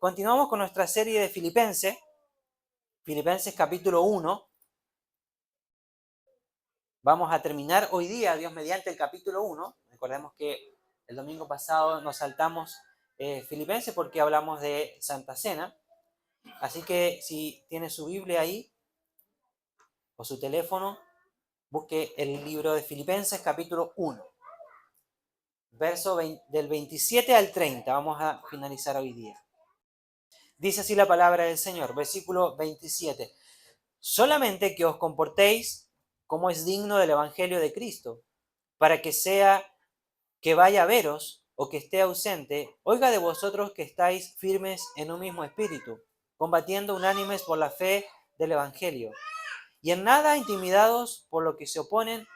Continuamos con nuestra serie de Filipenses capítulo 1. Vamos a terminar hoy día, Dios mediante, el capítulo 1. Recordemos que el domingo pasado nos saltamos Filipenses porque hablamos de Santa Cena. Así que si tiene su Biblia ahí o su teléfono, busque el libro de Filipenses capítulo 1. Del 27 al 30, vamos a finalizar hoy día. Dice así la palabra del Señor, versículo 27. Solamente que os comportéis como es digno del Evangelio de Cristo, para que sea que vaya a veros o que esté ausente, oiga de vosotros que estáis firmes en un mismo espíritu, combatiendo unánimes por la fe del Evangelio, y en nada intimidados por lo que se oponen,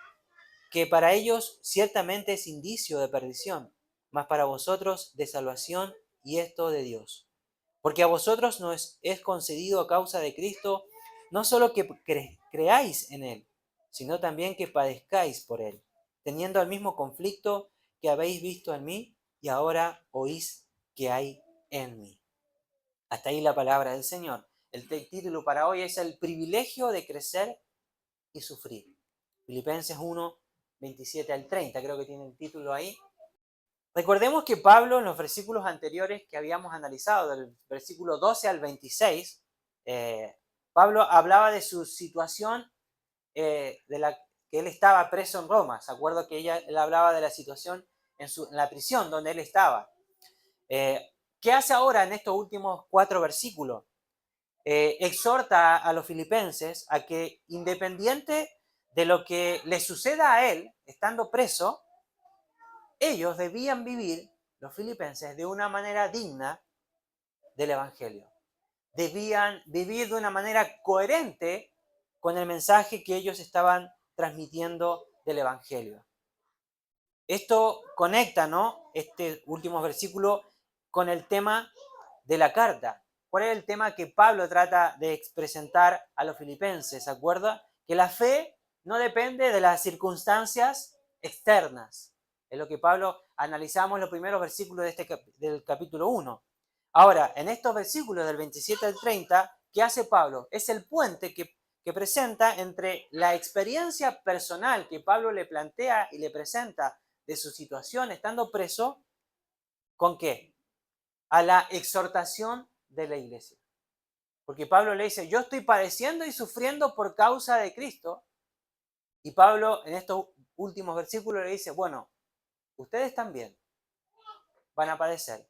que para ellos ciertamente es indicio de perdición, mas para vosotros de salvación, y esto de Dios. Porque a vosotros nos es concedido a causa de Cristo no solo que creáis en Él, sino también que padezcáis por Él, teniendo el mismo conflicto que habéis visto en mí y ahora oís que hay en mí. Hasta ahí la palabra del Señor. El título para hoy es el privilegio de crecer y sufrir. Filipenses 1, 27 al 30, creo que tiene el título ahí. Recordemos que Pablo, en los versículos anteriores que habíamos analizado, del versículo 12 al 26, Pablo hablaba de su situación, que él estaba preso en Roma. ¿Se acuerda que él hablaba de la situación en la prisión donde él estaba? ¿Qué hace ahora en estos últimos 4 versículos? Exhorta a los filipenses a que, independiente de lo que le suceda a él, estando preso, ellos debían vivir, los filipenses, de una manera digna del Evangelio. Debían vivir de una manera coherente con el mensaje que ellos estaban transmitiendo del Evangelio. Esto conecta, ¿no?, este último versículo con el tema de la carta. ¿Cuál es el tema que Pablo trata de presentar a los filipenses? ¿Se acuerda? Que la fe no depende de las circunstancias externas. Es lo que Pablo analizamos en los primeros versículos del capítulo 1. Ahora, en estos versículos del 27 al 30, ¿qué hace Pablo? Es el puente que presenta entre la experiencia personal que Pablo le plantea y le presenta de su situación estando preso, ¿con qué? A la exhortación de la iglesia. Porque Pablo le dice, yo estoy padeciendo y sufriendo por causa de Cristo. Y Pablo en estos últimos versículos le dice, bueno, ustedes también van a padecer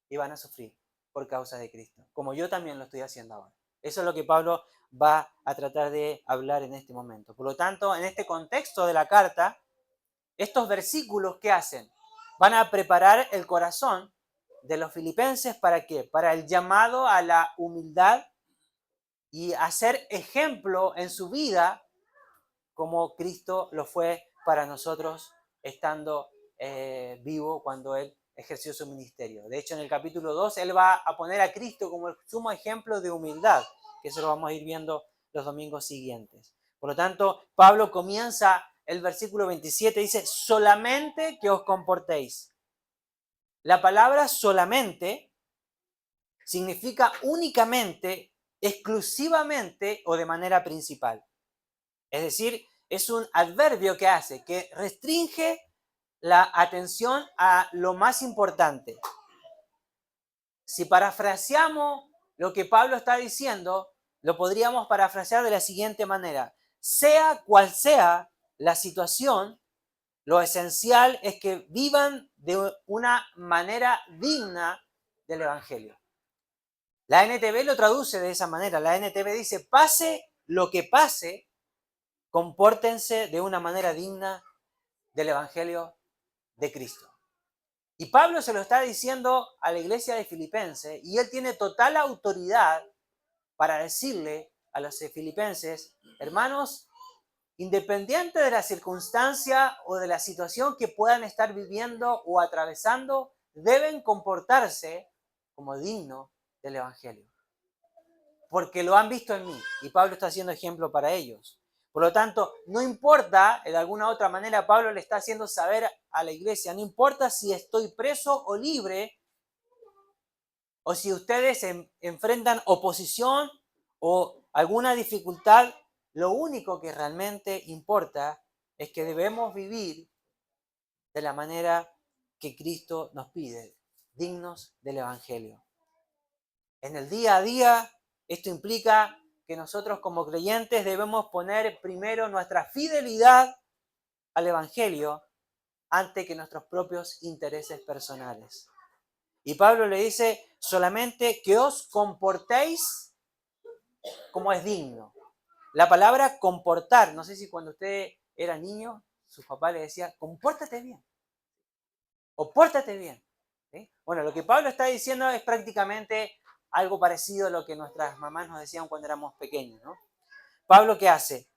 y van a sufrir por causa de Cristo, como yo también lo estoy haciendo ahora. Eso es lo que Pablo va a tratar de hablar en este momento. Por lo tanto, en este contexto de la carta, estos versículos, ¿qué hacen? Van a preparar el corazón de los filipenses, ¿para qué? Para el llamado a la humildad y hacer ejemplo en su vida como Cristo lo fue para nosotros estando vivo cuando Él ejerció su ministerio. De hecho, en el capítulo 2, Él va a poner a Cristo como el sumo ejemplo de humildad, que eso lo vamos a ir viendo los domingos siguientes. Por lo tanto, Pablo comienza el versículo 27, dice, solamente que os comportéis. La palabra solamente significa únicamente, exclusivamente o de manera principal. Es decir, es un adverbio que hace, que restringe la atención a lo más importante. Si parafraseamos lo que Pablo está diciendo, lo podríamos parafrasear de la siguiente manera. Sea cual sea la situación, lo esencial es que vivan de una manera digna del Evangelio. La NTV lo traduce de esa manera. La NTV dice, pase lo que pase, compórtense de una manera digna del Evangelio de Cristo. Y Pablo se lo está diciendo a la iglesia de Filipenses y él tiene total autoridad para decirle a los filipenses, hermanos, independiente de la circunstancia o de la situación que puedan estar viviendo o atravesando, deben comportarse como dignos del Evangelio. Porque lo han visto en mí y Pablo está haciendo ejemplo para ellos. Por lo tanto, no importa, de alguna otra manera Pablo le está haciendo saber a la iglesia, no importa si estoy preso o libre, o si ustedes enfrentan oposición o alguna dificultad, lo único que realmente importa es que debemos vivir de la manera que Cristo nos pide, dignos del Evangelio. En el día a día, esto implica que nosotros como creyentes debemos poner primero nuestra fidelidad al Evangelio antes que nuestros propios intereses personales. Y Pablo le dice solamente que os comportéis como es digno. La palabra comportar, no sé si cuando usted era niño, su papá le decía, compórtate bien, o pórtate bien. ¿Sí? Bueno, lo que Pablo está diciendo es prácticamente algo parecido a lo que nuestras mamás nos decían cuando éramos pequeños, ¿no? Pablo, ¿qué hace?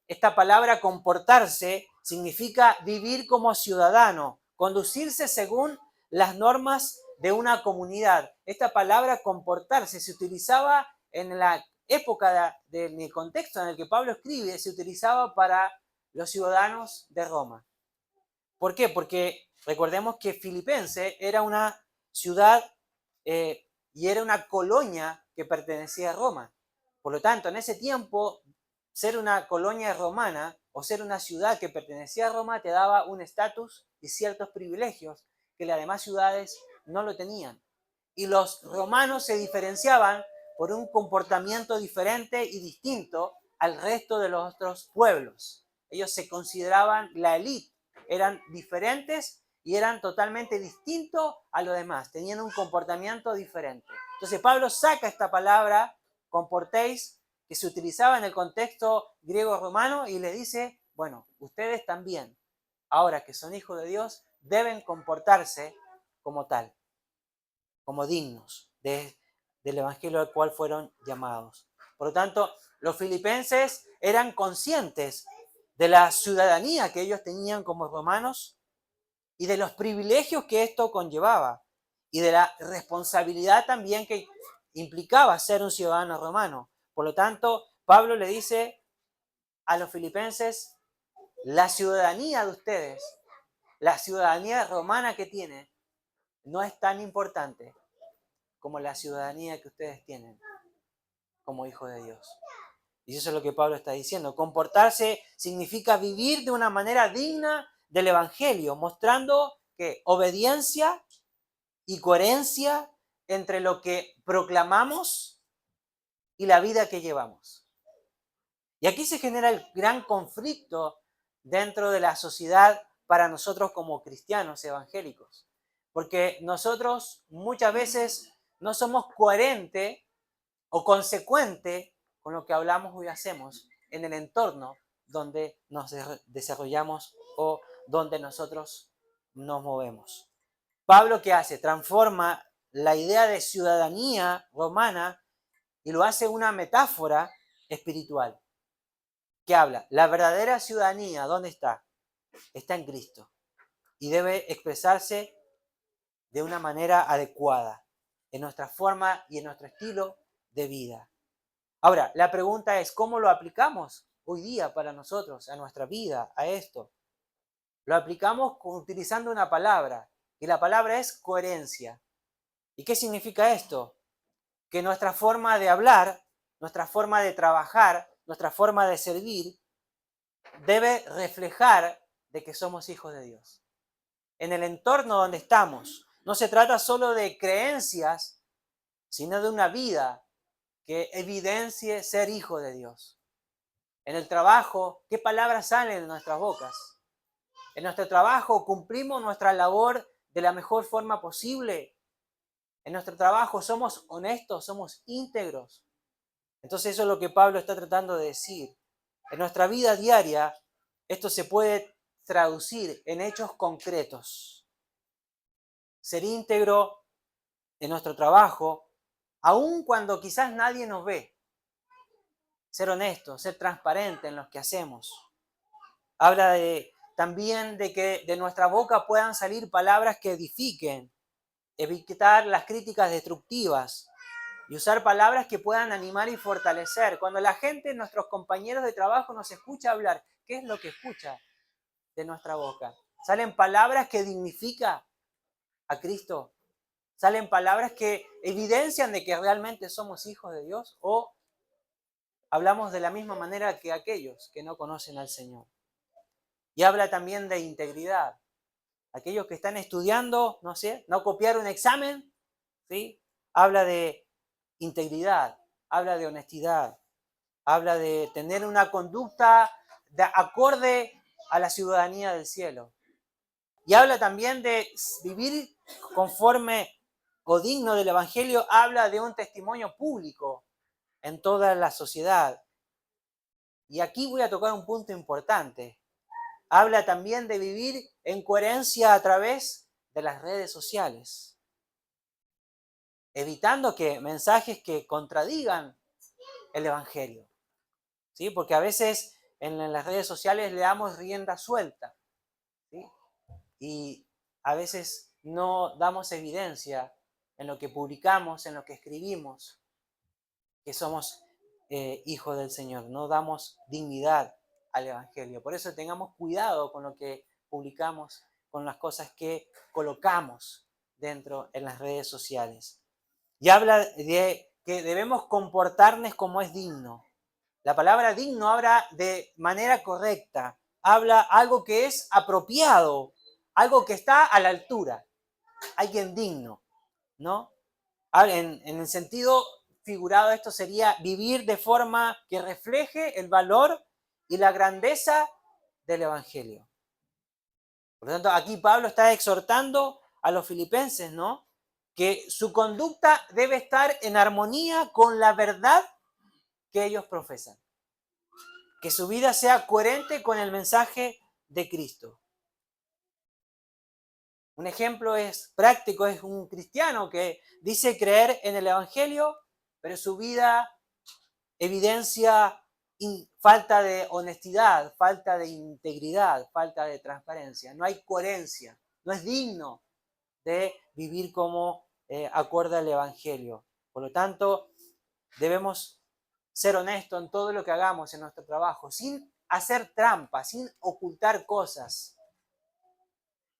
Esta palabra comportarse significa vivir como ciudadano, conducirse según las normas de una comunidad. Esta palabra comportarse se utilizaba en la época del contexto en el que Pablo escribe, se utilizaba para los ciudadanos de Roma. ¿Por qué? Porque recordemos que Filipense era una ciudad y era una colonia que pertenecía a Roma. Por lo tanto, en ese tiempo, ser una colonia romana o ser una ciudad que pertenecía a Roma te daba un estatus y ciertos privilegios que las demás ciudades no lo tenían. Y los romanos se diferenciaban por un comportamiento diferente y distinto al resto de los otros pueblos. Ellos se consideraban la élite, eran diferentes y eran totalmente distintos a los demás, tenían un comportamiento diferente. Entonces Pablo saca esta palabra, comportéis, que se utilizaba en el contexto griego-romano y le dice, bueno, ustedes también, ahora que son hijos de Dios, deben comportarse como tal, como dignos del evangelio al cual fueron llamados. Por lo tanto, los filipenses eran conscientes de la ciudadanía que ellos tenían como romanos y de los privilegios que esto conllevaba y de la responsabilidad también que implicaba ser un ciudadano romano. Por lo tanto, Pablo le dice a los filipenses, la ciudadanía de ustedes, la ciudadanía romana que tienen, no es tan importante como la ciudadanía que ustedes tienen como hijos de Dios. Y eso es lo que Pablo está diciendo. Comportarse significa vivir de una manera digna del Evangelio, mostrando que obediencia y coherencia entre lo que proclamamos y la vida que llevamos. Y aquí se genera el gran conflicto dentro de la sociedad para nosotros como cristianos evangélicos. Porque nosotros muchas veces no somos coherentes o consecuentes con lo que hablamos y hacemos en el entorno donde nos desarrollamos o donde nosotros nos movemos. Pablo, ¿qué hace? Transforma la idea de ciudadanía romana y lo hace una metáfora espiritual. ¿Qué habla? La verdadera ciudadanía, ¿dónde está? Está en Cristo. Y debe expresarse de una manera adecuada, en nuestra forma y en nuestro estilo de vida. Ahora, la pregunta es, ¿cómo lo aplicamos hoy día para nosotros, a nuestra vida, a esto? Lo aplicamos utilizando una palabra, y la palabra es coherencia. ¿Y qué significa esto? Que nuestra forma de hablar, nuestra forma de trabajar, nuestra forma de servir, debe reflejar de que somos hijos de Dios. En el entorno donde estamos, no se trata solo de creencias, sino de una vida que evidencie ser hijo de Dios. En el trabajo, ¿qué palabras salen de nuestras bocas? En nuestro trabajo, ¿cumplimos nuestra labor de la mejor forma posible? En nuestro trabajo, ¿somos honestos? ¿Somos íntegros? Entonces eso es lo que Pablo está tratando de decir. En nuestra vida diaria, esto se puede traducir en hechos concretos. Ser íntegro en nuestro trabajo, aun cuando quizás nadie nos ve. Ser honesto, ser transparente en lo que hacemos. Habla también de que de nuestra boca puedan salir palabras que edifiquen, evitar las críticas destructivas y usar palabras que puedan animar y fortalecer. Cuando la gente, nuestros compañeros de trabajo nos escucha hablar, ¿qué es lo que escucha de nuestra boca? ¿Salen palabras que dignifican a Cristo? ¿Salen palabras que evidencian de que realmente somos hijos de Dios? ¿O hablamos de la misma manera que aquellos que no conocen al Señor? Y habla también de integridad. Aquellos que están estudiando, no sé, no copiar un examen, ¿sí? Habla de integridad, habla de honestidad, habla de tener una conducta acorde a la ciudadanía del cielo. Y habla también de vivir conforme o digno del Evangelio, habla de un testimonio público en toda la sociedad. Y aquí voy a tocar un punto importante. Habla también de vivir en coherencia a través de las redes sociales, evitando que mensajes que contradigan el Evangelio, ¿sí? Porque a veces en las redes sociales le damos rienda suelta, ¿sí? Y a veces no damos evidencia en lo que publicamos, en lo que escribimos, que somos hijos del Señor. No damos dignidad al Evangelio. Por eso tengamos cuidado con lo que publicamos, con las cosas que colocamos dentro en las redes sociales. Y habla de que debemos comportarnos como es digno. La palabra digno habla de manera correcta, habla algo que es apropiado, algo que está a la altura, alguien digno, ¿no? En el sentido figurado esto sería vivir de forma que refleje el valor y la grandeza del Evangelio. Por lo tanto, aquí Pablo está exhortando a los filipenses, ¿no? Que su conducta debe estar en armonía con la verdad que ellos profesan. Que su vida sea coherente con el mensaje de Cristo. Un ejemplo práctico, es un cristiano que dice creer en el Evangelio, pero su vida evidencia falta de honestidad, falta de integridad, falta de transparencia. No hay coherencia, no es digno de vivir como acorde al Evangelio. Por lo tanto, debemos ser honestos en todo lo que hagamos en nuestro trabajo, sin hacer trampas, sin ocultar cosas.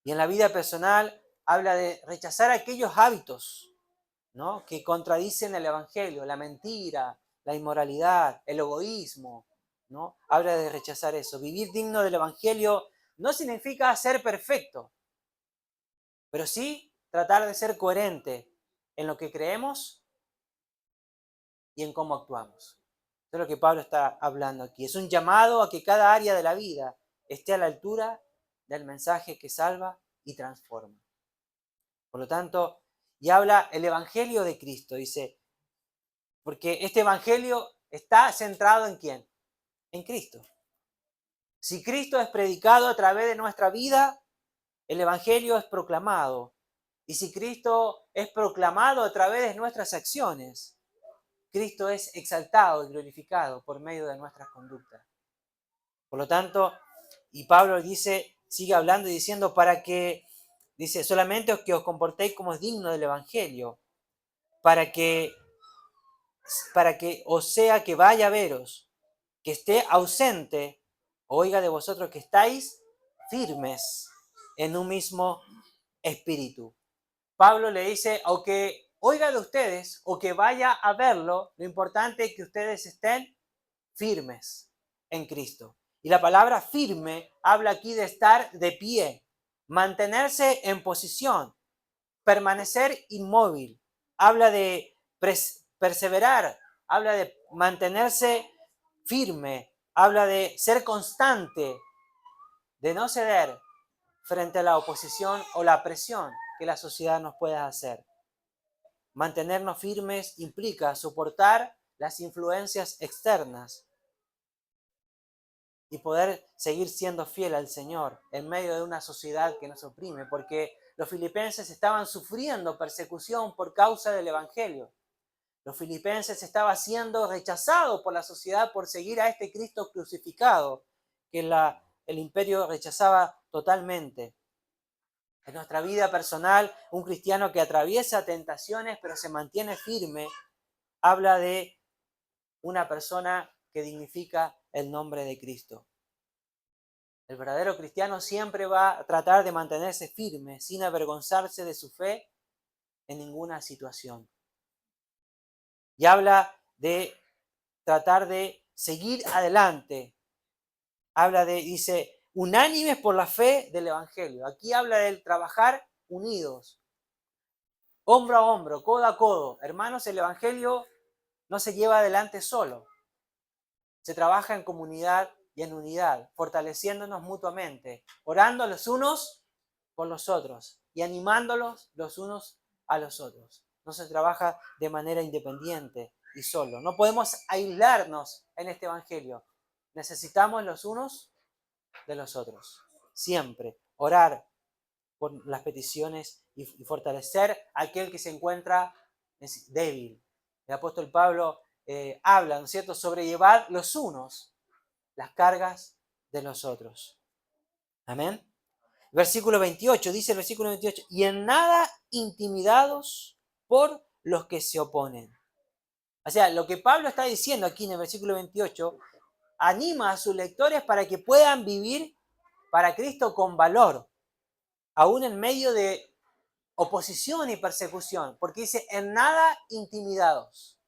Y en la vida personal habla de rechazar aquellos hábitos, ¿no?, que contradicen el Evangelio, la mentira, la inmoralidad, el egoísmo, ¿no? Habla de rechazar eso. Vivir digno del Evangelio no significa ser perfecto, pero sí tratar de ser coherente en lo que creemos y en cómo actuamos. Eso es lo que Pablo está hablando aquí. Es un llamado a que cada área de la vida esté a la altura del mensaje que salva y transforma. Por lo tanto, y habla el Evangelio de Cristo, dice, porque este Evangelio está centrado ¿en quién? En Cristo. Si Cristo es predicado a través de nuestra vida, el Evangelio es proclamado. Y si Cristo es proclamado a través de nuestras acciones, Cristo es exaltado y glorificado por medio de nuestras conductas. Por lo tanto, y Pablo dice, sigue hablando y diciendo, dice, solamente que os comportéis como es digno del Evangelio, para que os sea que vaya a veros, que esté ausente, oiga de vosotros que estáis firmes en un mismo espíritu. Pablo le dice, o que oiga de ustedes o que vaya a verlo, lo importante es que ustedes estén firmes en Cristo. Y la palabra firme habla aquí de estar de pie, mantenerse en posición, permanecer inmóvil. Habla de perseverar, habla de mantenerse firme, habla de ser constante, de no ceder frente a la oposición o la presión que la sociedad nos pueda hacer. Mantenernos firmes implica soportar las influencias externas y poder seguir siendo fiel al Señor en medio de una sociedad que nos oprime, porque los filipenses estaban sufriendo persecución por causa del Evangelio. Los filipenses estaban siendo rechazados por la sociedad por seguir a este Cristo crucificado, que el imperio rechazaba totalmente. En nuestra vida personal, un cristiano que atraviesa tentaciones pero se mantiene firme, habla de una persona que dignifica el nombre de Cristo. El verdadero cristiano siempre va a tratar de mantenerse firme, sin avergonzarse de su fe en ninguna situación. Y habla de tratar de seguir adelante. Dice, unánimes por la fe del Evangelio. Aquí habla del trabajar unidos, hombro a hombro, codo a codo. Hermanos, el Evangelio no se lleva adelante solo. Se trabaja en comunidad y en unidad, fortaleciéndonos mutuamente, orando los unos por los otros y animándolos los unos a los otros. No se trabaja de manera independiente y solo. No podemos aislarnos en este Evangelio. Necesitamos los unos de los otros. Siempre orar por las peticiones y fortalecer a aquel que se encuentra débil. El apóstol Pablo habla, ¿no es cierto?, sobrellevar los unos las cargas de los otros. Amén. Versículo 28, dice el versículo 28, y en nada intimidados por los que se oponen. O sea, lo que Pablo está diciendo aquí en el versículo 28, anima a sus lectores para que puedan vivir para Cristo con valor, aún en medio de oposición y persecución, porque dice, en nada intimidados.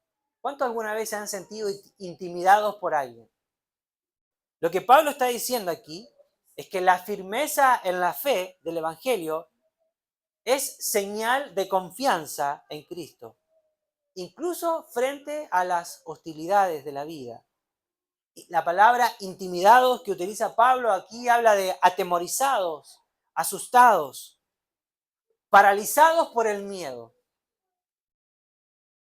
¿Cuántos alguna vez se han sentido intimidados por alguien? Lo que Pablo está diciendo aquí es que la firmeza en la fe del Evangelio es señal de confianza en Cristo, incluso frente a las hostilidades de la vida. La palabra intimidados que utiliza Pablo aquí habla de atemorizados, asustados, paralizados por el miedo.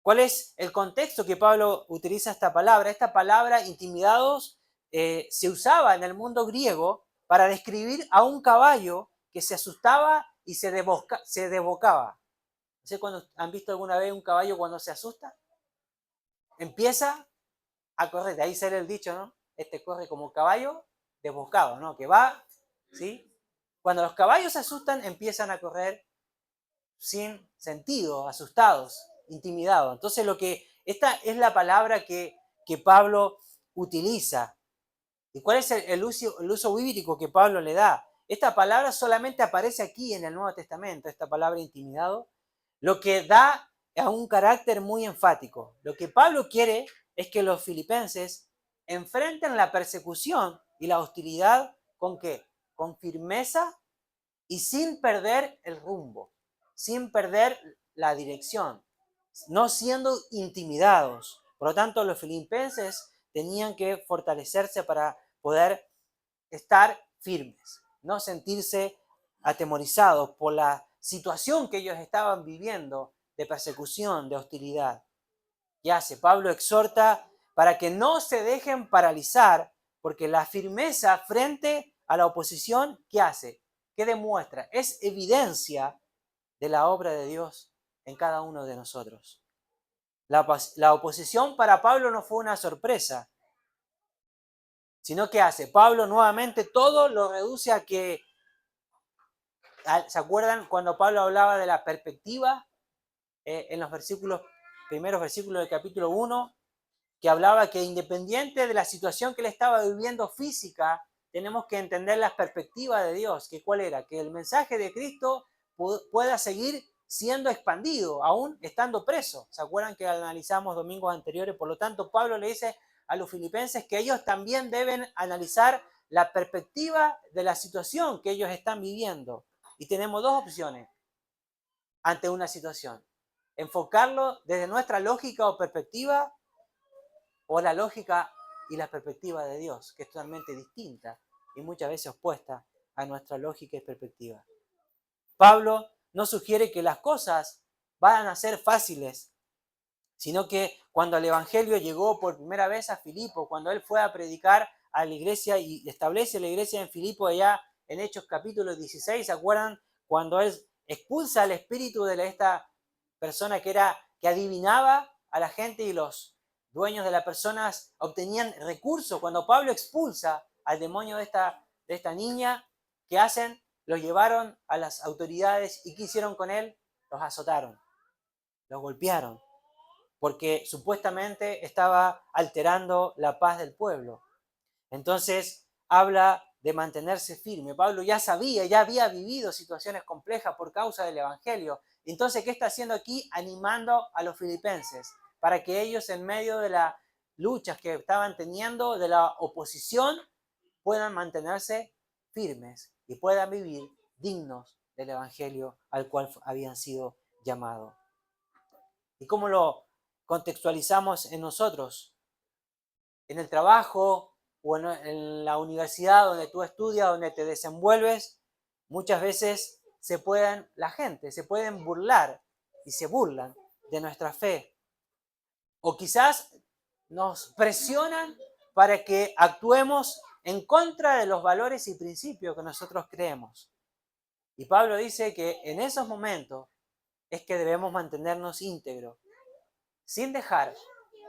¿Cuál es el contexto que Pablo utiliza esta palabra? Esta palabra, intimidados, se usaba en el mundo griego para describir a un caballo que se asustaba y se desbocaba. No sé cuando han visto alguna vez un caballo cuando se asusta. Empieza a correr, de ahí sale el dicho, ¿no? Este corre como caballo desbocado, ¿no? Que va, ¿sí? Cuando los caballos se asustan, empiezan a correr sin sentido, asustados, intimidados. Entonces esta es la palabra que Pablo utiliza. ¿Y cuál es el uso bíblico que Pablo le da? Esta palabra solamente aparece aquí en el Nuevo Testamento, esta palabra intimidado, lo que da a un carácter muy enfático. Lo que Pablo quiere es que los filipenses enfrenten la persecución y la hostilidad ¿con qué? Con firmeza y sin perder el rumbo, sin perder la dirección, no siendo intimidados. Por lo tanto, los filipenses tenían que fortalecerse para poder estar firmes, no sentirse atemorizados por la situación que ellos estaban viviendo de persecución, de hostilidad. ¿Qué hace? Pablo exhorta para que no se dejen paralizar, porque la firmeza frente a la oposición, ¿qué hace? ¿Qué demuestra? Es evidencia de la obra de Dios en cada uno de nosotros. La oposición para Pablo no fue una sorpresa, sino que hace, Pablo nuevamente todo lo reduce a que, ¿se acuerdan cuando Pablo hablaba de la perspectiva en los primeros versículos del capítulo 1, que hablaba que independiente de la situación que él estaba viviendo física, tenemos que entender la perspectiva de Dios, que cuál era, que el mensaje de Cristo pueda seguir siendo expandido, aún estando preso. ¿Se acuerdan que analizamos domingos anteriores? Por lo tanto, Pablo le dice a los filipenses que ellos también deben analizar la perspectiva de la situación que ellos están viviendo. Y tenemos dos opciones ante una situación. Enfocarlo desde nuestra lógica o perspectiva, o la lógica y la perspectiva de Dios, que es totalmente distinta y muchas veces opuesta a nuestra lógica y perspectiva. Pablo no sugiere que las cosas van a ser fáciles, sino que cuando el Evangelio llegó por primera vez a Filipo, cuando él fue a predicar a la iglesia y establece la iglesia en Filipo allá en Hechos capítulo 16, ¿se acuerdan? Cuando él expulsa al espíritu de esta persona que adivinaba a la gente y los dueños de las personas obtenían recursos. Cuando Pablo expulsa al demonio de esta niña, ¿qué hacen? Lo llevaron a las autoridades y ¿qué hicieron con él? Los azotaron, los golpearon, porque supuestamente estaba alterando la paz del pueblo. Entonces habla de mantenerse firme. Pablo ya sabía, ya había vivido situaciones complejas por causa del Evangelio. Entonces, ¿qué está haciendo aquí? Animando a los filipenses para que ellos, en medio de las luchas que estaban teniendo, de la oposición, puedan mantenerse firmes y puedan vivir dignos del Evangelio al cual habían sido llamados. ¿Y cómo lo contextualizamos en nosotros? En el trabajo o en la universidad donde tú estudias, donde te desenvuelves, muchas veces la gente se pueden burlar y se burlan de nuestra fe. O quizás nos presionan para que actuemos en contra de los valores y principios que nosotros creemos. Y Pablo dice que en esos momentos es que debemos mantenernos íntegros, sin dejar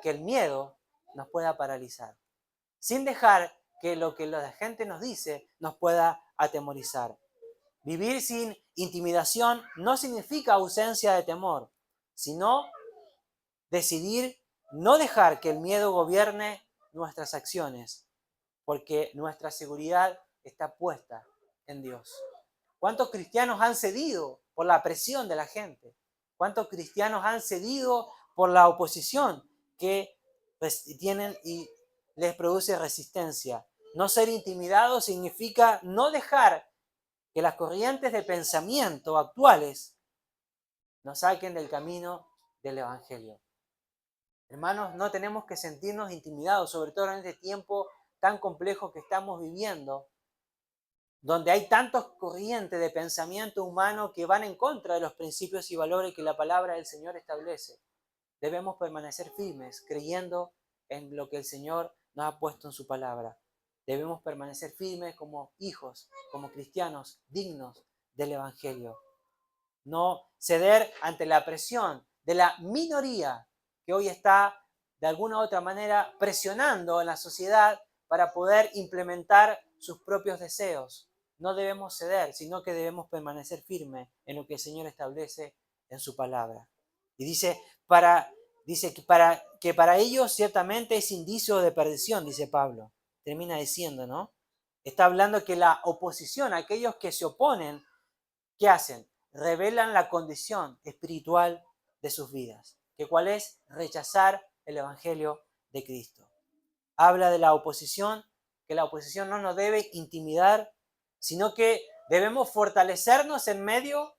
que el miedo nos pueda paralizar, sin dejar que lo que la gente nos dice nos pueda atemorizar. Vivir sin intimidación no significa ausencia de temor, sino decidir no dejar que el miedo gobierne nuestras acciones, porque nuestra seguridad está puesta en Dios. ¿Cuántos cristianos han cedido por la presión de la gente? ¿Cuántos cristianos han cedido por la oposición que tienen y les produce resistencia? No ser intimidados significa no dejar que las corrientes de pensamiento actuales nos saquen del camino del Evangelio. Hermanos, no tenemos que sentirnos intimidados, sobre todo en este tiempo tan complejo que estamos viviendo, donde hay tantas corrientes de pensamiento humano que van en contra de los principios y valores que la palabra del Señor establece. Debemos permanecer firmes, creyendo en lo que el Señor nos ha puesto en su palabra. Debemos permanecer firmes como hijos, como cristianos dignos del Evangelio. No ceder ante la presión de la minoría que hoy está de alguna u otra manera presionando en la sociedad para poder implementar sus propios deseos. No debemos ceder, sino que debemos permanecer firmes en lo que el Señor establece en su palabra. Y dice que para ellos ciertamente es indicio de perdición, dice Pablo. Termina diciendo, ¿no? Está hablando que la oposición, aquellos que se oponen, ¿qué hacen? Revelan la condición espiritual de sus vidas. ¿Que cuál es? Rechazar el Evangelio de Cristo. Habla de la oposición, que la oposición no nos debe intimidar, sino que debemos fortalecernos en medio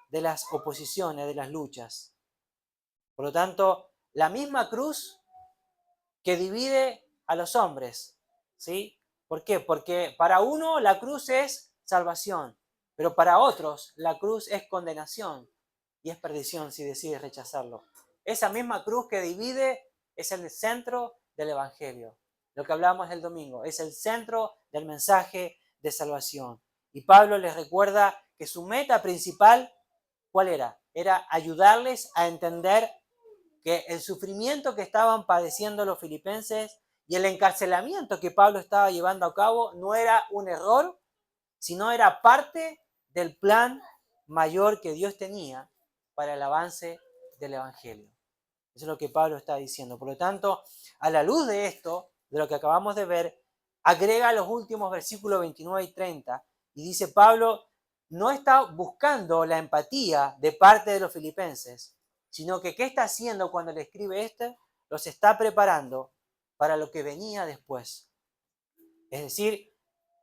de las oposiciones, de las luchas. Por lo tanto, la misma cruz que divide a los hombres, ¿sí? ¿Por qué? Porque para uno la cruz es salvación, pero para otros la cruz es condenación y es perdición si decides rechazarlo. Esa misma cruz que divide es el centro del Evangelio. Lo que hablamos el domingo es el centro del mensaje de salvación. Y Pablo les recuerda que su meta principal, ¿cuál era? Era ayudarles a entender que el sufrimiento que estaban padeciendo los filipenses y el encarcelamiento que Pablo estaba llevando a cabo no era un error, sino era parte del plan mayor que Dios tenía para el avance del Evangelio. Eso es lo que Pablo está diciendo. Por lo tanto, a la luz de esto, de lo que acabamos de ver, agrega los últimos versículos 29 y 30 y dice Pablo no está buscando la empatía de parte de los filipenses, sino que ¿qué está haciendo cuando le escribe esto? Los está preparando para lo que venía después. Es decir,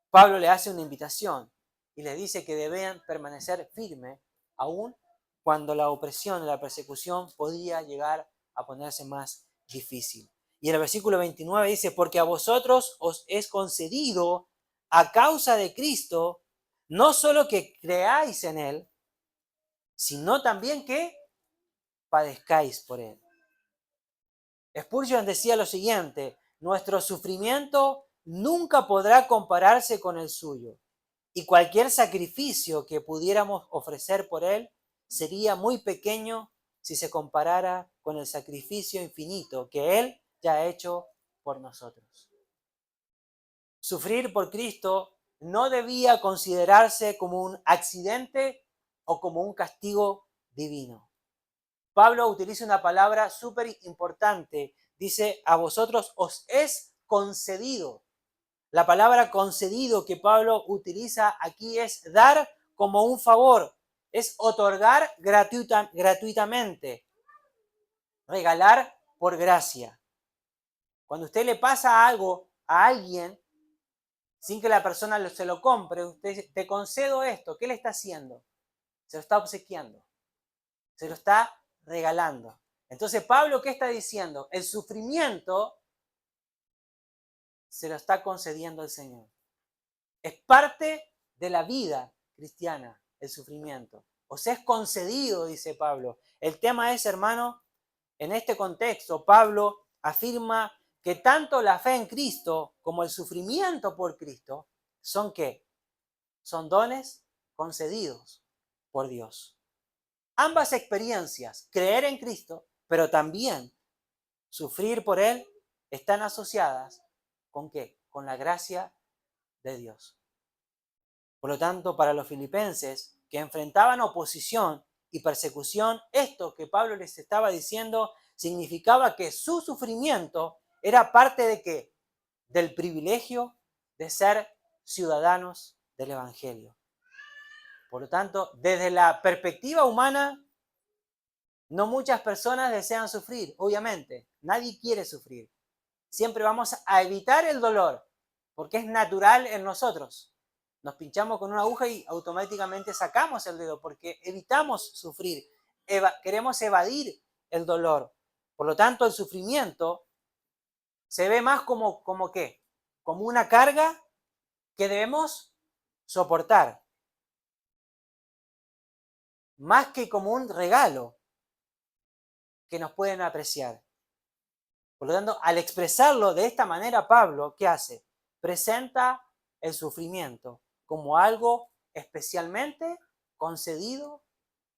Pablo le hace una invitación y le dice que deben permanecer firmes aún cuando la opresión, la persecución podía llegar a ponerse más difícil. Y en el versículo 29 dice, porque a vosotros os es concedido a causa de Cristo, no solo que creáis en Él, sino también que padezcáis por Él. Spurgeon decía lo siguiente, nuestro sufrimiento nunca podrá compararse con el suyo, y cualquier sacrificio que pudiéramos ofrecer por Él sería muy pequeño si se comparara con el sacrificio infinito que Él ya ha hecho por nosotros. Sufrir por Cristo no debía considerarse como un accidente o como un castigo divino. Pablo utiliza una palabra súper importante. Dice, a vosotros os es concedido. La palabra concedido que Pablo utiliza aquí es dar como un favor, es otorgar gratuitamente, regalar por gracia. Cuando usted le pasa algo a alguien, sin que la persona se lo compre, usted dice, te concedo esto, ¿qué le está haciendo? Se lo está obsequiando, se lo está regalando. Entonces, Pablo, ¿qué está diciendo? El sufrimiento se lo está concediendo el Señor. Es parte de la vida cristiana, el sufrimiento. Os es concedido, dice Pablo. El tema es, hermano, en este contexto, Pablo afirma que tanto la fe en Cristo como el sufrimiento por Cristo son ¿qué? Son dones concedidos por Dios. Ambas experiencias, creer en Cristo, pero también sufrir por Él, están asociadas ¿con qué? Con la gracia de Dios. Por lo tanto, para los filipenses que enfrentaban oposición y persecución, esto que Pablo les estaba diciendo significaba que su sufrimiento era parte de ¿qué? Del privilegio de ser ciudadanos del Evangelio. Por lo tanto, desde la perspectiva humana, no muchas personas desean sufrir, obviamente. Nadie quiere sufrir. Siempre vamos a evitar el dolor, porque es natural en nosotros. Nos pinchamos con una aguja y automáticamente sacamos el dedo, porque evitamos sufrir. Queremos evadir el dolor. Por lo tanto, el sufrimiento se ve más como ¿qué? Como una carga que debemos soportar, más que como un regalo que nos pueden apreciar. Por lo tanto, al expresarlo de esta manera, Pablo, ¿qué hace? Presenta el sufrimiento como algo especialmente concedido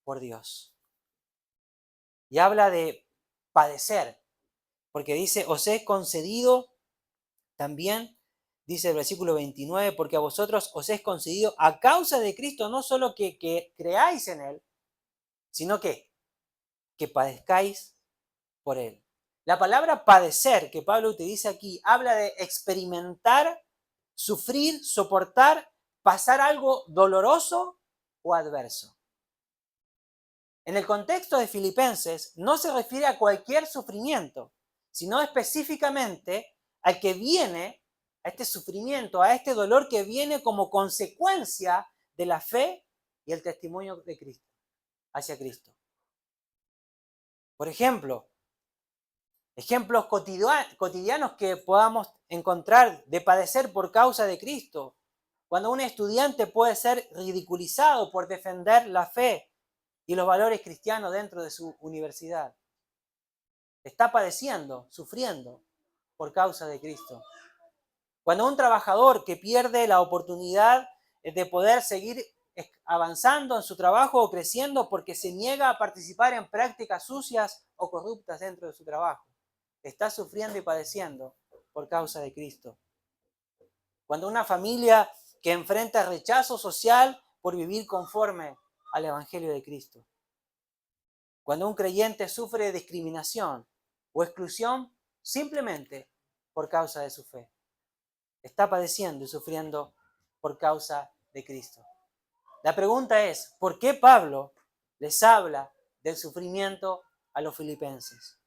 por Dios. Y habla de padecer, porque dice, os he concedido también, dice el versículo 29, porque a vosotros os es concedido a causa de Cristo no solo que creáis en Él, sino que padezcáis por Él. La palabra padecer que Pablo utiliza aquí habla de experimentar, sufrir, soportar, pasar algo doloroso o adverso. En el contexto de Filipenses no se refiere a cualquier sufrimiento, sino específicamente al que viene, a este sufrimiento, a este dolor que viene como consecuencia de la fe y el testimonio de Cristo, hacia Cristo. Por ejemplo, ejemplos cotidianos que podamos encontrar de padecer por causa de Cristo. Cuando un estudiante puede ser ridiculizado por defender la fe y los valores cristianos dentro de su universidad. Está padeciendo, sufriendo por causa de Cristo. Cuando un trabajador que pierde la oportunidad de poder seguir avanzando en su trabajo o creciendo porque se niega a participar en prácticas sucias o corruptas dentro de su trabajo, está sufriendo y padeciendo por causa de Cristo. Cuando una familia que enfrenta rechazo social por vivir conforme al Evangelio de Cristo. Cuando un creyente sufre discriminación o exclusión simplemente por causa de su fe. Está padeciendo y sufriendo por causa de Cristo. La pregunta es, ¿por qué Pablo les habla del sufrimiento a los filipenses?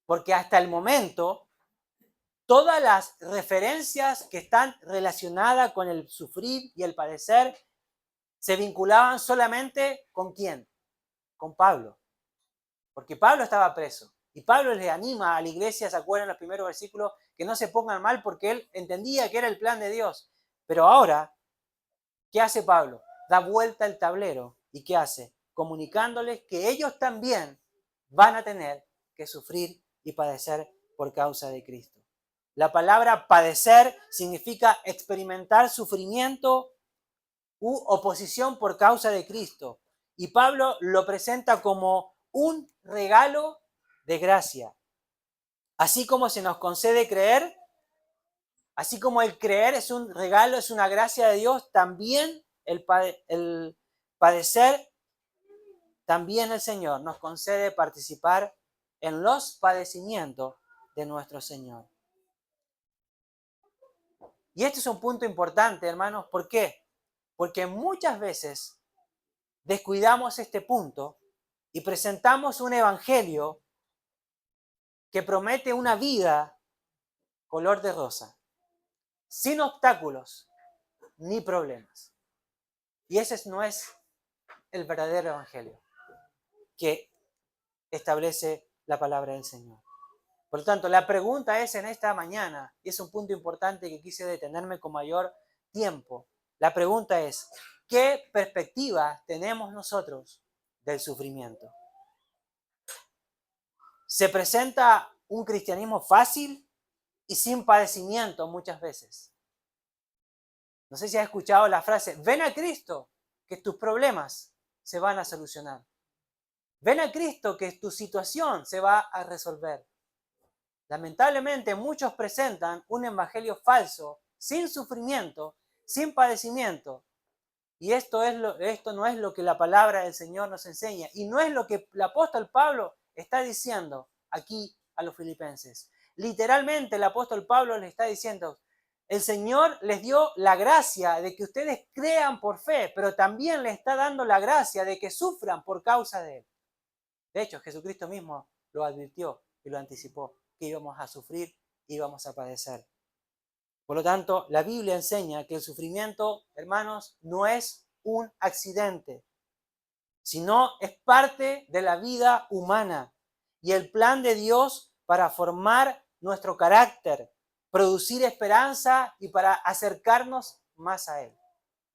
Porque hasta el momento, todas las referencias que están relacionadas con el sufrir y el padecer se vinculaban solamente ¿con quién? Con Pablo. Porque Pablo estaba preso. Y Pablo les anima a la iglesia, ¿se acuerdan en los primeros versículos? Que no se pongan mal porque él entendía que era el plan de Dios. Pero ahora, ¿qué hace Pablo? Da vuelta el tablero. ¿Y qué hace? Comunicándoles que ellos también van a tener que sufrir y padecer por causa de Cristo. La palabra padecer significa experimentar sufrimiento u oposición por causa de Cristo. Y Pablo lo presenta como un regalo de gracia. Así como se nos concede creer, así como el creer es un regalo, es una gracia de Dios, también el padecer, también el Señor nos concede participar en los padecimientos de nuestro Señor. Y este es un punto importante, hermanos. ¿Por qué? Porque muchas veces descuidamos este punto y presentamos un evangelio que promete una vida color de rosa, sin obstáculos ni problemas. Y ese no es el verdadero evangelio que establece la palabra del Señor. Por lo tanto, la pregunta es en esta mañana, y es un punto importante que quise detenerme con mayor tiempo. La pregunta es, ¿qué perspectiva tenemos nosotros del sufrimiento? Se presenta un cristianismo fácil y sin padecimiento muchas veces. No sé si has escuchado la frase, ven a Cristo, que tus problemas se van a solucionar. Ven a Cristo, que tu situación se va a resolver. Lamentablemente muchos presentan un evangelio falso, sin sufrimiento, sin padecimiento. Y esto no es lo que la palabra del Señor nos enseña. Y no es lo que el apóstol Pablo está diciendo aquí a los filipenses. Literalmente el apóstol Pablo les está diciendo, el Señor les dio la gracia de que ustedes crean por fe, pero también les está dando la gracia de que sufran por causa de Él. De hecho, Jesucristo mismo lo advirtió y lo anticipó, que íbamos a sufrir, íbamos a padecer. Por lo tanto, la Biblia enseña que el sufrimiento, hermanos, no es un accidente, sino es parte de la vida humana y el plan de Dios para formar nuestro carácter, producir esperanza y para acercarnos más a Él.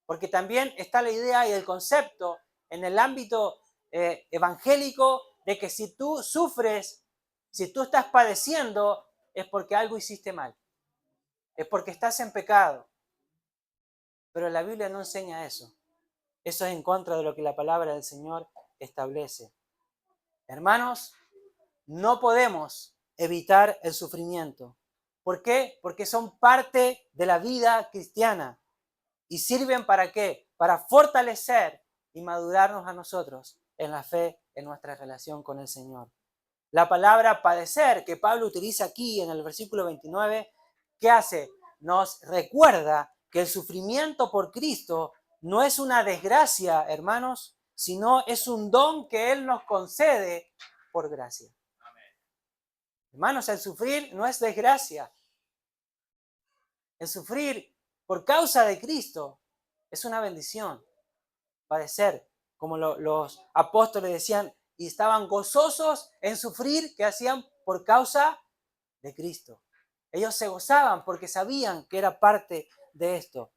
Porque también está la idea y el concepto en el ámbito evangélico de que si tú sufres, si tú estás padeciendo, es porque algo hiciste mal, es porque estás en pecado. Pero la Biblia no enseña eso. Eso es en contra de lo que la palabra del Señor establece. Hermanos, no podemos evitar el sufrimiento. ¿Por qué? Porque son parte de la vida cristiana. ¿Y sirven para qué? Para fortalecer y madurarnos a nosotros en la fe, en nuestra relación con el Señor. La palabra padecer que Pablo utiliza aquí en el versículo 29, ¿qué hace? Nos recuerda que el sufrimiento por Cristo no es una desgracia, hermanos, sino es un don que Él nos concede por gracia. Hermanos, el sufrir no es desgracia. El sufrir por causa de Cristo es una bendición. Padecer, como los apóstoles decían, y estaban gozosos en sufrir, que hacían por causa de Cristo. Ellos se gozaban porque sabían que era parte de esto.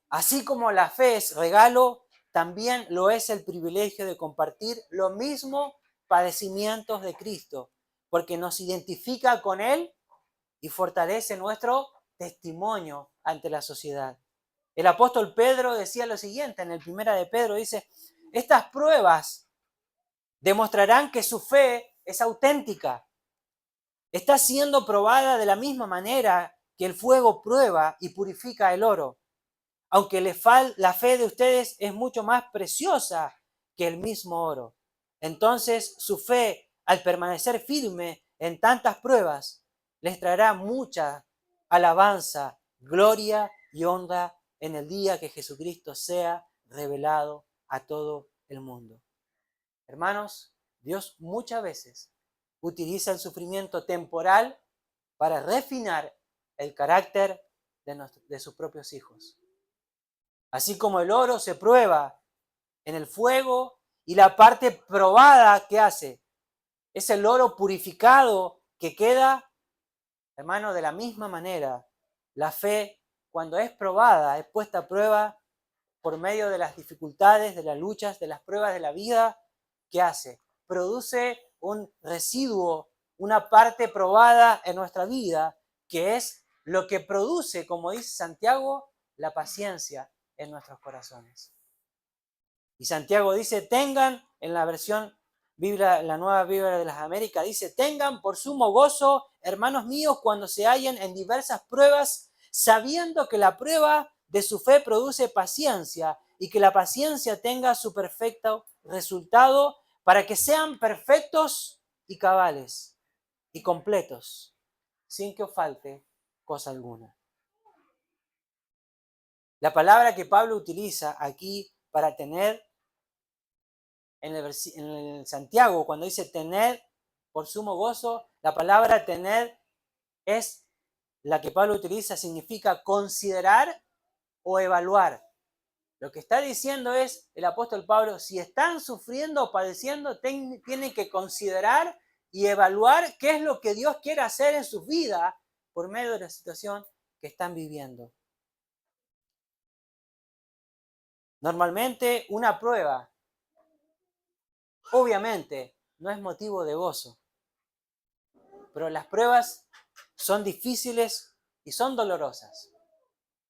Así como la fe es regalo, también lo es el privilegio de compartir los mismos padecimientos de Cristo, porque nos identifica con Él y fortalece nuestro testimonio ante la sociedad. El apóstol Pedro decía lo siguiente, en el primera de Pedro dice, estas pruebas demostrarán que su fe es auténtica. Está siendo probada de la misma manera que el fuego prueba y purifica el oro. Aunque la fe de ustedes es mucho más preciosa que el mismo oro. Entonces su fe, al permanecer firme en tantas pruebas, les traerá mucha alabanza, gloria y honra en el día que Jesucristo sea revelado a todo el mundo. Hermanos, Dios muchas veces utiliza el sufrimiento temporal para refinar el carácter de sus propios hijos. Así como el oro se prueba en el fuego y la parte probada que hace es el oro purificado que queda, hermano, de la misma manera, la fe cuando es probada, es puesta a prueba por medio de las dificultades, de las luchas, de las pruebas de la vida, ¿qué hace? Produce un residuo, una parte probada en nuestra vida, que es lo que produce, como dice Santiago, la paciencia en nuestros corazones. Y Santiago dice, tengan, en la versión Biblia, la nueva Biblia de las Américas, dice, tengan por sumo gozo, hermanos míos, cuando se hallen en diversas pruebas, sabiendo que la prueba de su fe produce paciencia y que la paciencia tenga su perfecto resultado para que sean perfectos y cabales y completos, sin que os falte cosa alguna. La palabra que Pablo utiliza aquí para tener en el Santiago, cuando dice tener por sumo gozo, la palabra tener es la que Pablo utiliza, significa considerar o evaluar. Lo que está diciendo es el apóstol Pablo, si están sufriendo o padeciendo, tienen que considerar y evaluar qué es lo que Dios quiere hacer en su vida por medio de la situación que están viviendo. Normalmente una prueba, obviamente, no es motivo de gozo, pero las pruebas son difíciles y son dolorosas.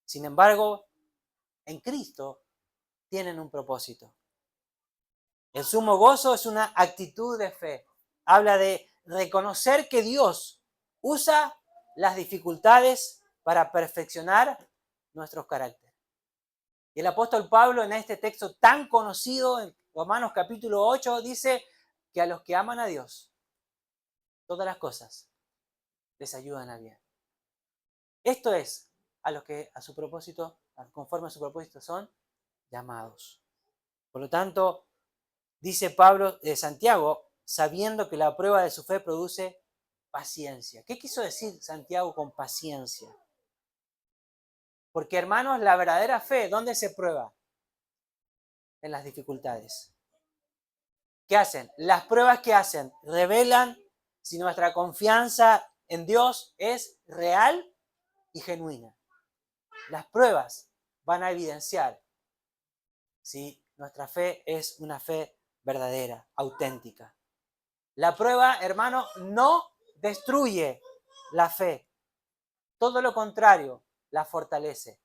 Sin embargo, en Cristo tienen un propósito. El sumo gozo es una actitud de fe. Habla de reconocer que Dios usa las dificultades para perfeccionar nuestros caracteres. Y el apóstol Pablo en este texto tan conocido, en Romanos capítulo 8, dice que a los que aman a Dios, todas las cosas les ayudan a bien. Esto es a los que a su propósito, conforme a su propósito, son llamados. Por lo tanto, dice Pablo de Santiago, sabiendo que la prueba de su fe produce paciencia. ¿Qué quiso decir Santiago con paciencia? Porque, hermanos, la verdadera fe, ¿dónde se prueba? En las dificultades. ¿Qué hacen? Las pruebas que hacen revelan si nuestra confianza en Dios es real y genuina. Las pruebas van a evidenciar si nuestra fe es una fe verdadera, auténtica. La prueba, hermano, no destruye la fe. Todo lo contrario, la fortalece.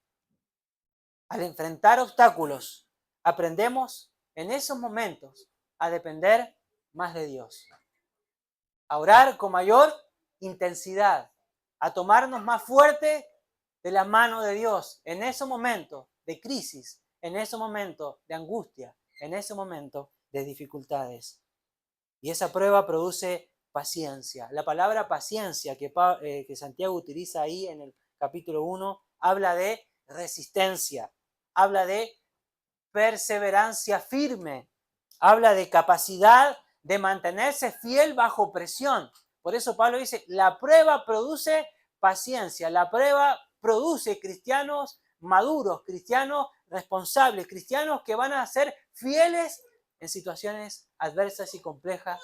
Al enfrentar obstáculos, aprendemos en esos momentos a depender más de Dios. A orar con mayor intensidad, a tomarnos más fuerte de la mano de Dios en esos momentos de crisis, en esos momentos de angustia, en esos momentos de dificultades. Y esa prueba produce paciencia. La palabra paciencia que Santiago utiliza ahí en el capítulo 1 habla de resistencia, habla de perseverancia firme, habla de capacidad de mantenerse fiel bajo presión. Por eso Pablo dice, la prueba produce paciencia, la prueba produce cristianos maduros, cristianos responsables, cristianos que van a ser fieles en situaciones adversas y complejas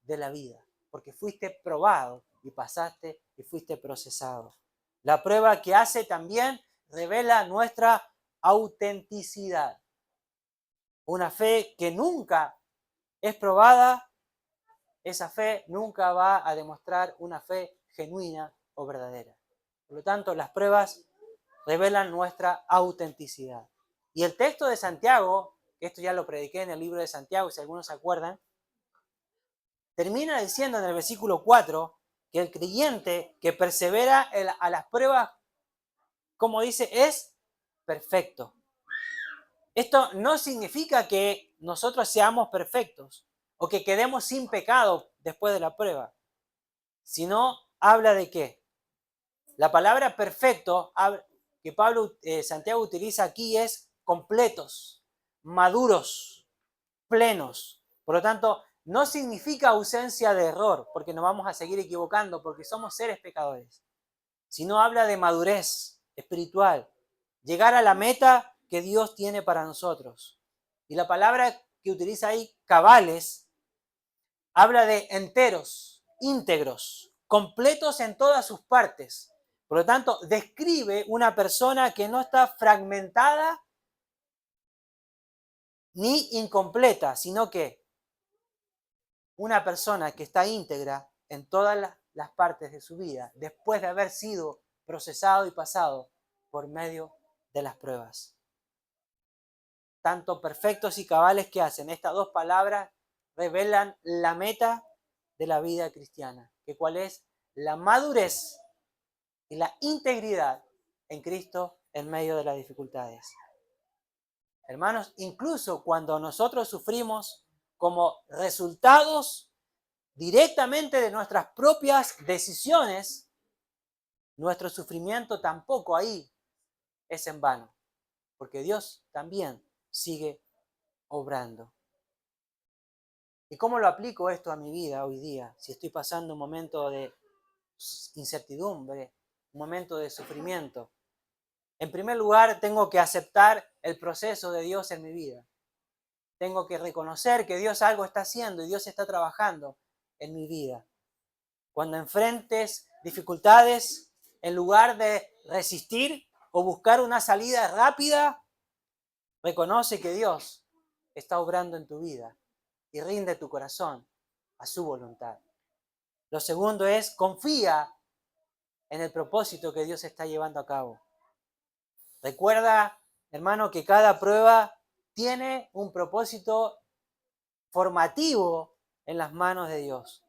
de la vida, porque fuiste probado y pasaste y fuiste procesado. La prueba que hace también revela nuestra autenticidad. Una fe que nunca es probada, esa fe nunca va a demostrar una fe genuina o verdadera. Por lo tanto, las pruebas revelan nuestra autenticidad. Y el texto de Santiago, que esto ya lo prediqué en el libro de Santiago, si algunos se acuerdan, termina diciendo en el versículo 4 que el creyente que persevera a las pruebas, como dice, es perfecto. Esto no significa que nosotros seamos perfectos o que quedemos sin pecado después de la prueba, sino habla de qué. La palabra perfecto que Santiago utiliza aquí es completos, maduros, plenos. Por lo tanto, no significa ausencia de error, porque nos vamos a seguir equivocando, porque somos seres pecadores, sino habla de madurez espiritual, llegar a la meta que Dios tiene para nosotros. Y la palabra que utiliza ahí, cabales, habla de enteros, íntegros, completos en todas sus partes. Por lo tanto, describe una persona que no está fragmentada ni incompleta, sino que una persona que está íntegra en todas las partes de su vida, después de haber sido procesado y pasado por medio de las pruebas. Tanto perfectos y cabales que hacen. Estas dos palabras revelan la meta de la vida cristiana, que cuál es la madurez y la integridad en Cristo en medio de las dificultades. Hermanos, incluso cuando nosotros sufrimos como resultados directamente de nuestras propias decisiones, nuestro sufrimiento tampoco ahí es en vano. porque Dios también sigue obrando. ¿Y cómo lo aplico esto a mi vida hoy día? Si estoy pasando un momento de incertidumbre, un momento de sufrimiento. En primer lugar, tengo que aceptar el proceso de Dios en mi vida. Tengo que reconocer que Dios algo está haciendo y Dios está trabajando en mi vida. Cuando enfrentes dificultades, en lugar de resistir o buscar una salida rápida, reconoce que Dios está obrando en tu vida y rinde tu corazón a su voluntad. Lo segundo es, confía en el propósito que Dios está llevando a cabo. Recuerda, hermano, que cada prueba tiene un propósito formativo en las manos de Dios.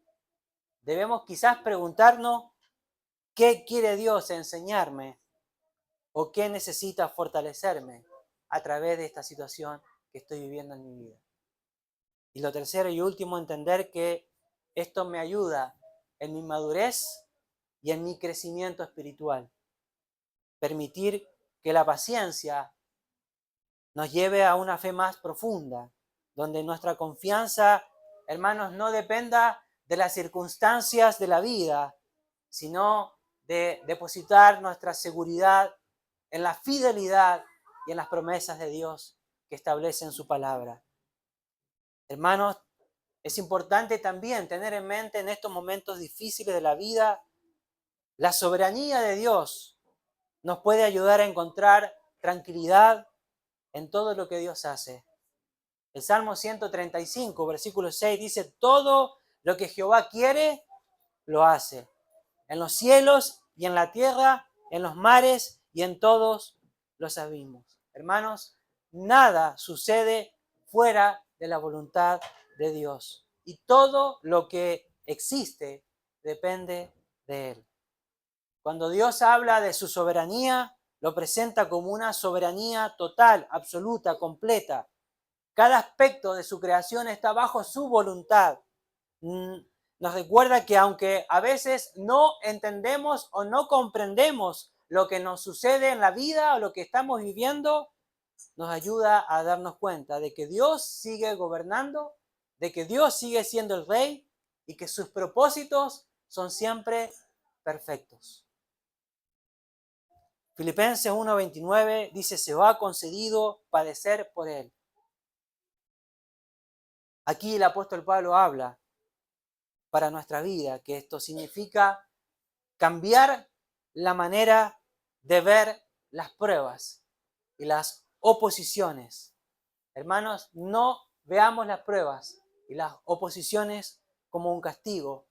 Debemos quizás preguntarnos qué quiere Dios enseñarme o qué necesita fortalecerme a través de esta situación que estoy viviendo en mi vida. Y lo tercero y último, entender que esto me ayuda en mi madurez y en mi crecimiento espiritual. Permitir que la paciencia nos lleve a una fe más profunda, donde nuestra confianza, hermanos, no dependa de las circunstancias de la vida, sino de depositar nuestra seguridad en la fidelidad y en las promesas de Dios que establece en su palabra. Hermanos, es importante también tener en mente en estos momentos difíciles de la vida, la soberanía de Dios nos puede ayudar a encontrar tranquilidad en todo lo que Dios hace. El Salmo 135, versículo 6 dice, todo lo que Jehová quiere, lo hace. En los cielos y en la tierra, en los mares y en todos los abismos. Hermanos, nada sucede fuera de la voluntad de Dios. Y todo lo que existe depende de Él. Cuando Dios habla de su soberanía, lo presenta como una soberanía total, absoluta, completa. Cada aspecto de su creación está bajo su voluntad. Nos recuerda que aunque a veces no entendemos o no comprendemos lo que nos sucede en la vida o lo que estamos viviendo, nos ayuda a darnos cuenta de que Dios sigue gobernando, de que Dios sigue siendo el Rey y que sus propósitos son siempre perfectos. Filipenses 1:29 dice, se os ha concedido padecer por Él. Aquí el apóstol Pablo habla para nuestra vida, que esto significa cambiar la manera de ver las pruebas y las oposiciones. Hermanos, no veamos las pruebas y las oposiciones como un castigo,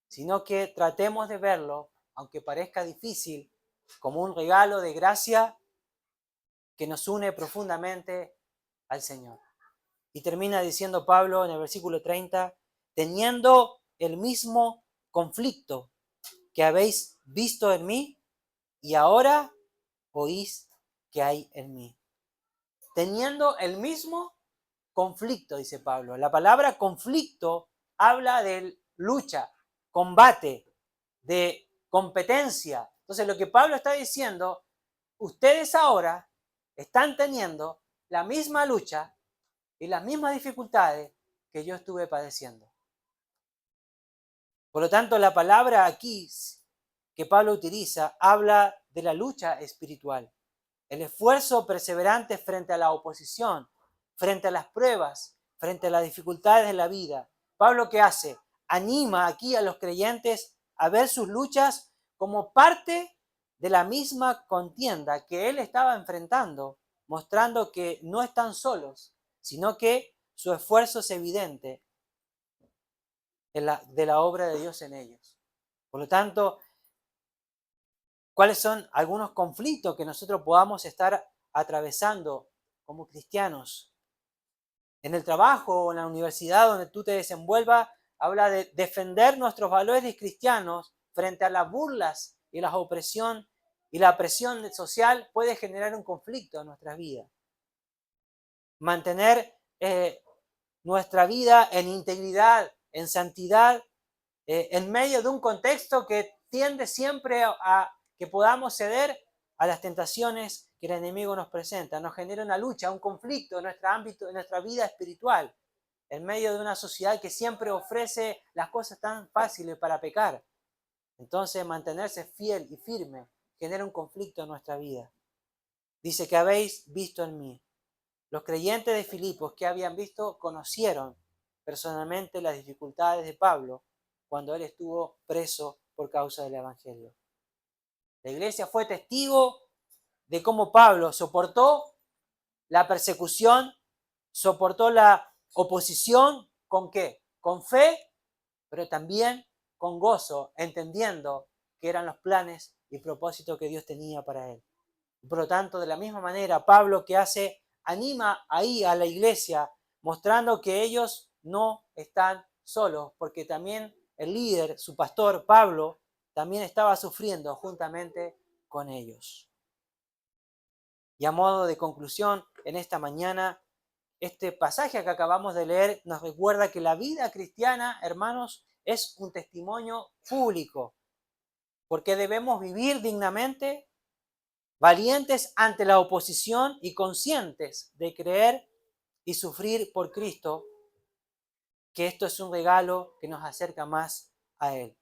sino que tratemos de verlo, aunque parezca difícil, como un regalo de gracia que nos une profundamente al Señor. Y termina diciendo Pablo en el versículo 30, teniendo el mismo conflicto que habéis visto en mí y ahora oís que hay en mí. Teniendo el mismo conflicto, dice Pablo. La palabra conflicto habla de lucha, combate, de competencia. Entonces lo que Pablo está diciendo, ustedes ahora están teniendo la misma lucha y las mismas dificultades que yo estuve padeciendo. Por lo tanto, la palabra aquí que Pablo utiliza habla de la lucha espiritual, el esfuerzo perseverante frente a la oposición, frente a las pruebas, frente a las dificultades de la vida. Pablo, ¿qué hace? Anima aquí a los creyentes a ver sus luchas como parte de la misma contienda que él estaba enfrentando, mostrando que no están solos, sino que su esfuerzo es evidente de la obra de Dios en ellos. Por lo tanto, ¿cuáles son algunos conflictos que nosotros podamos estar atravesando como cristianos? En el trabajo o en la universidad donde tú te desenvuelvas, habla de defender nuestros valores cristianos frente a las burlas y la opresión y la presión social puede generar un conflicto en nuestras vidas. Mantener nuestra vida en integridad, en santidad, en medio de un contexto que tiende siempre a que podamos ceder a las tentaciones que el enemigo nos presenta, nos genera una lucha, un conflicto en nuestro ámbito, en nuestra vida espiritual, en medio de una sociedad que siempre ofrece las cosas tan fáciles para pecar. Entonces, mantenerse fiel y firme genera un conflicto en nuestra vida. Dice que habéis visto en mí. Los creyentes de Filipos que habían visto conocieron personalmente las dificultades de Pablo cuando él estuvo preso por causa del Evangelio. La iglesia fue testigo de cómo Pablo soportó la persecución, soportó la oposición, ¿con qué? Con fe, pero también con gozo, entendiendo que eran los planes y propósitos que Dios tenía para él. Por lo tanto, de la misma manera, Pablo anima ahí a la iglesia, mostrando que ellos no están solos, porque también el líder, su pastor, Pablo, también estaba sufriendo juntamente con ellos. Y a modo de conclusión, en esta mañana, este pasaje que acabamos de leer nos recuerda que la vida cristiana, hermanos, es un testimonio público, porque debemos vivir dignamente, valientes ante la oposición y conscientes de creer y sufrir por Cristo, que esto es un regalo que nos acerca más a Él.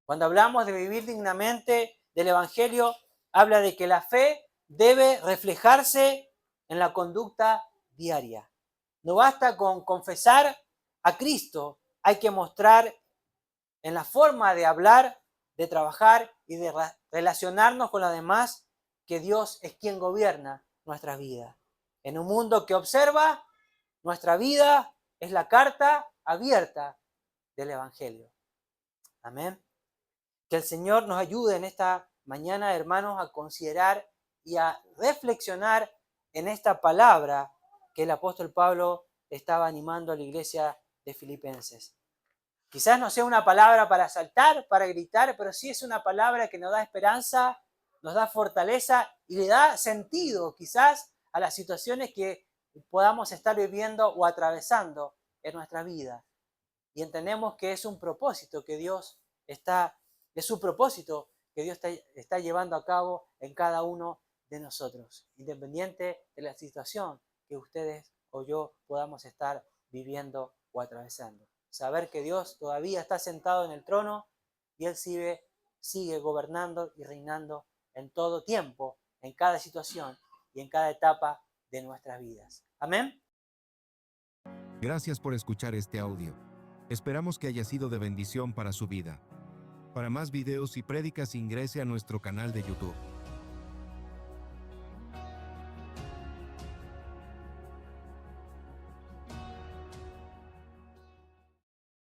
Cuando hablamos de vivir dignamente del Evangelio, habla de que la fe debe reflejarse en la conducta diaria. No basta con confesar a Cristo, hay que mostrar en la forma de hablar, de trabajar y de relacionarnos con los demás que Dios es quien gobierna nuestras vidas. En un mundo que observa, nuestra vida es la carta abierta del Evangelio. Amén. Que el Señor nos ayude en esta mañana, hermanos, a considerar y a reflexionar en esta palabra que el apóstol Pablo estaba animando a la iglesia de Filipenses. Quizás no sea una palabra para saltar, para gritar, pero sí es una palabra que nos da esperanza, nos da fortaleza y le da sentido quizás a las situaciones que podamos estar viviendo o atravesando en nuestra vida. Y entendemos que es un propósito que Dios es su propósito que Dios está llevando a cabo en cada uno de nosotros, independiente de la situación que ustedes o yo podamos estar viviendo o atravesando. Saber que Dios todavía está sentado en el trono y Él sigue gobernando y reinando en todo tiempo, en cada situación y en cada etapa de nuestras vidas. Amén. Gracias por escuchar este audio. Esperamos que haya sido de bendición para su vida. Para más videos y prédicas ingrese a nuestro canal de YouTube.